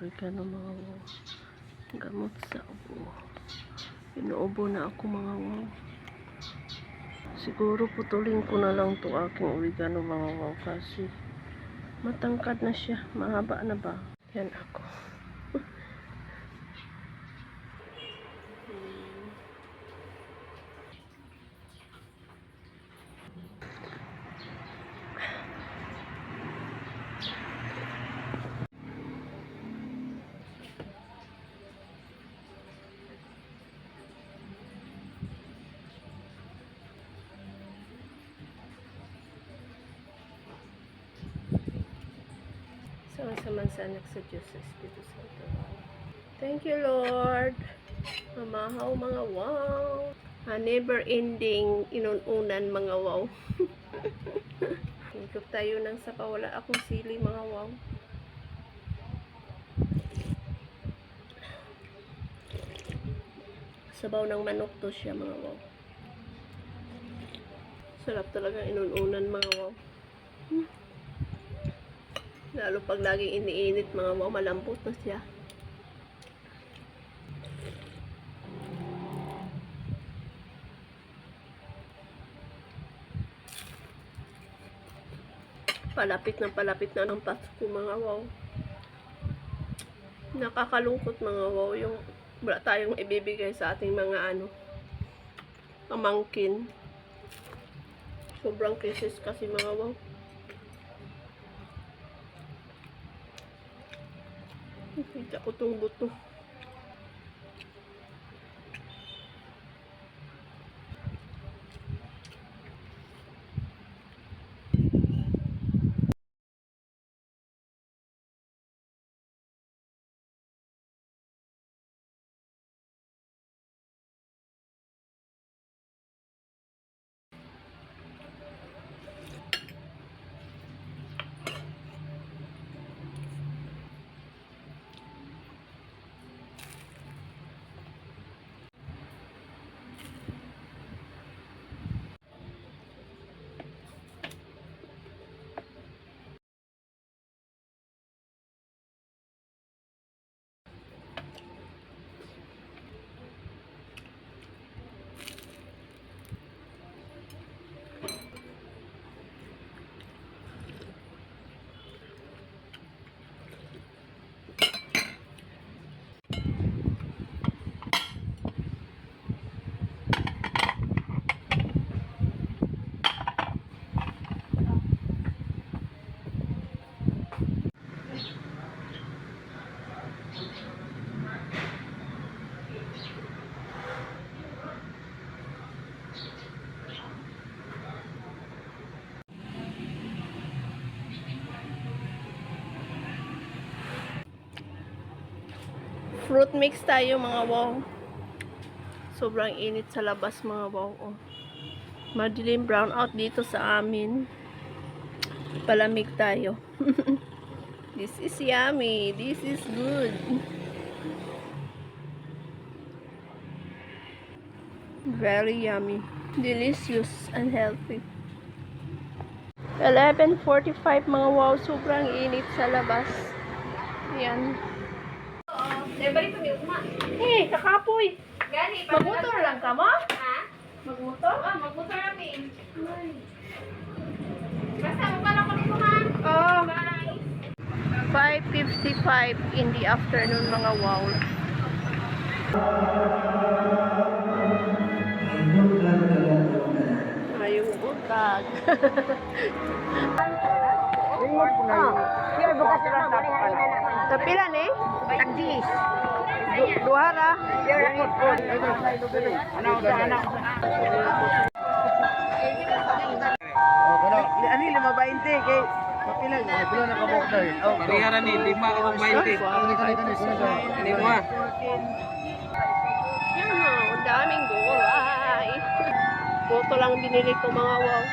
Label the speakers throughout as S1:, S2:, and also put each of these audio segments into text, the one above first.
S1: oregano mga wow. Gamot sa ubo. Inuubo na ako mga wow. Siguro putulin ko na lang to aking oregano mga wow kasi matangkad na siya. Mahaba na ba? Yan ako. Sama-saman sa anak sa Diyos sa Espiritu Santo. Thank you, Lord. Mamahaw mga wow. A never ending inununan mga wow. Hingkop tayo ng sapa. Wala akong sili mga wow. Sabaw ng manok to siya mga wow. Sarap talaga inununan mga wow. Lalo pag laging iniinit mga wow, malambot na siya. Palapit na ng Pasko mga wow. Nakakalungkot mga wow yung wala tayong ibibigay sa ating mga pamangkin. Sobrang krisis kasi mga wow. Kita ko itong buto. Fruit mix tayo mga wow. Sobrang init sa labas mga wow. Oh. Madilim brown out dito sa amin. Palamig tayo. This is yummy. This is good. Very yummy. Delicious and healthy. 11:45 mga wow. Sobrang init sa labas. Yan. Kakapoy. Magmotor lang ka mo?
S2: Ha?
S1: Magmotor?
S2: Magmotor namin. Basta mo pala ko nito ha?
S1: Oh.
S2: Bye.
S1: 5:55 in the afternoon mga wow. Ngayong butag. Tapilan eh?
S2: Tagdis.
S1: Duhara.
S3: Ani 520 kay papila na ka border. Oh,
S4: Parihara ni 5 ka 20. Ini mo ah.
S1: Yan o, ang daming gulay. Boto lang binili ko mga wow.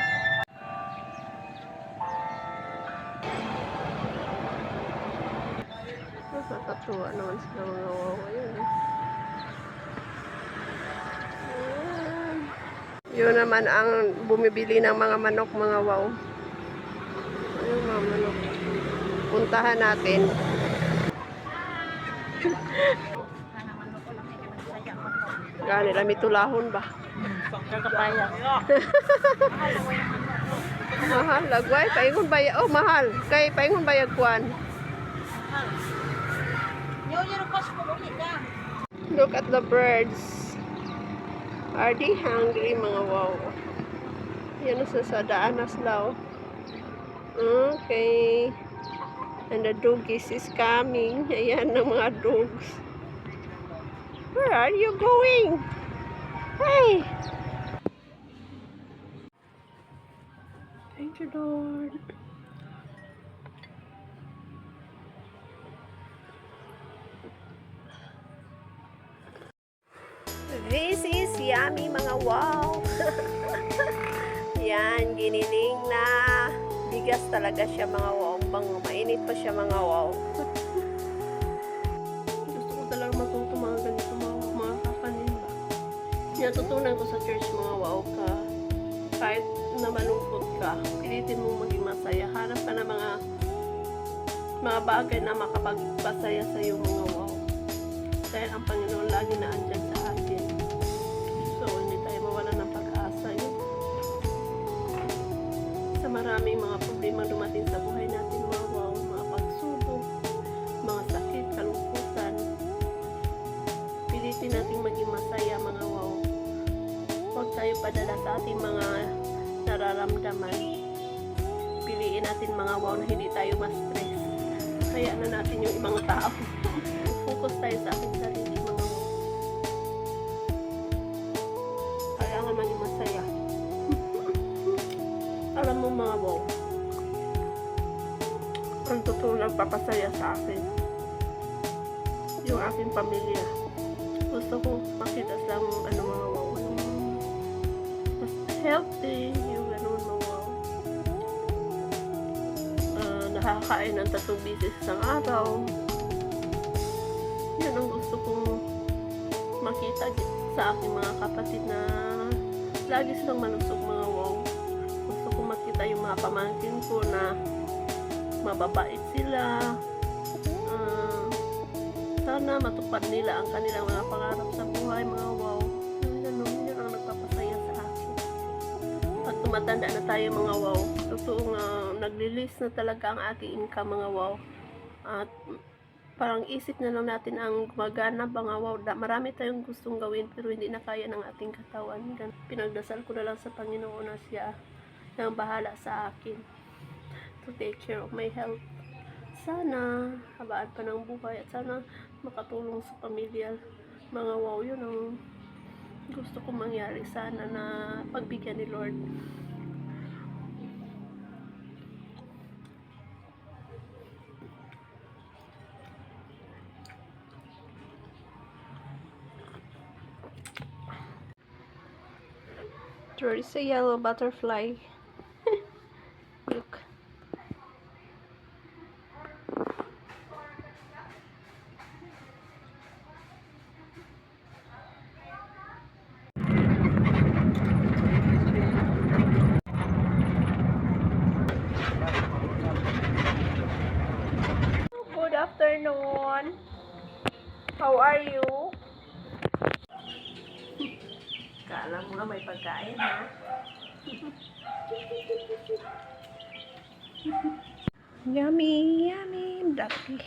S1: Nakakatuwa naman sila mga wow. Ayan. Ayan. Yun naman ang bumibili ng mga manok mga wow. Ayun mga manok. Puntahan natin. Gani lami tulahon ba?
S2: Kakapaya.
S1: Mahal lagway paingon bayag oh mahal kay paingon bayag kuan. Look at the birds. Are they hungry mga wow? Yan sa daan na sila oh. Okay. And the doggies is coming. Ayan ang mga dogs. Where are you going? Hey! Thank you, Lord. This is yummy mga wow. Yan, giniling na bigas talaga siya mga wow. Bango, mainit pa siya mga wow. Gusto ko talaga matuto mga ganito mga kakanin ba. Natutunan ko sa church mga wow ka. Kahit na malungkot ka, pilitin mo maging masaya. Hanap ka na mga bagay na makapagpasaya sa iyo mga wow. Dahil ang Panginoon lagi na andyan sa atin. So, hindi tayo mawala ng pag-asa yun. Sa maraming mga problema dumating sa buhay natin mga wow, mga pagsubok, mga sakit, kalungkutan, pilitin natin maging masaya mga wow. Huwag tayo padala sa ating mga nararamdaman. Piliin natin mga wow na hindi tayo ma-stress. Kaya na natin yung ibang tao. Focus tayo sa ating sarili mga wow. Kailangan maging masaya. Alam mo mga wow, ang totoo nagpapasaya sa akin yung aking pamilya. Gusto ko makita silang ano mga wow, mas healthy yung ganun mga wow. Nakakain ng 3 beses isang araw. Yan ang gusto kong makita sa aking mga kapatid na lagi silang malusog mga wow. Gusto kong makita yung mga pamangkin ko na mababait sila. Sana matupad nila ang kanilang mga pangarap sa buhay mga wow. Ganun, yun ang nagpapasaya sa akin. Pag tumatanda na tayo mga wow, totoong naglilis na talaga ang ating income mga wow. At parang isip na lang natin ang gumagana mga wow. Marami tayong gustong gawin pero hindi na kaya ng ating katawan. Pinagdasal ko na lang sa Panginoon na siya ang bahala sa akin to take care of my health. Sana habaan pa ng buhay at sana makatulong sa pamilya mga wow. Yun ang gusto kong mangyari sana na pagbigyan ni Lord. There is a yellow butterfly. Look. Good afternoon. How are you? Kala mo nga may pagkain ha? Yummy, yummy, ducky.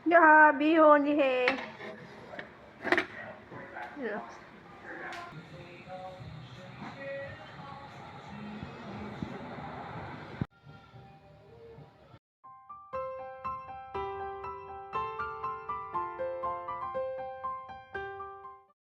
S1: Grabe yun eh.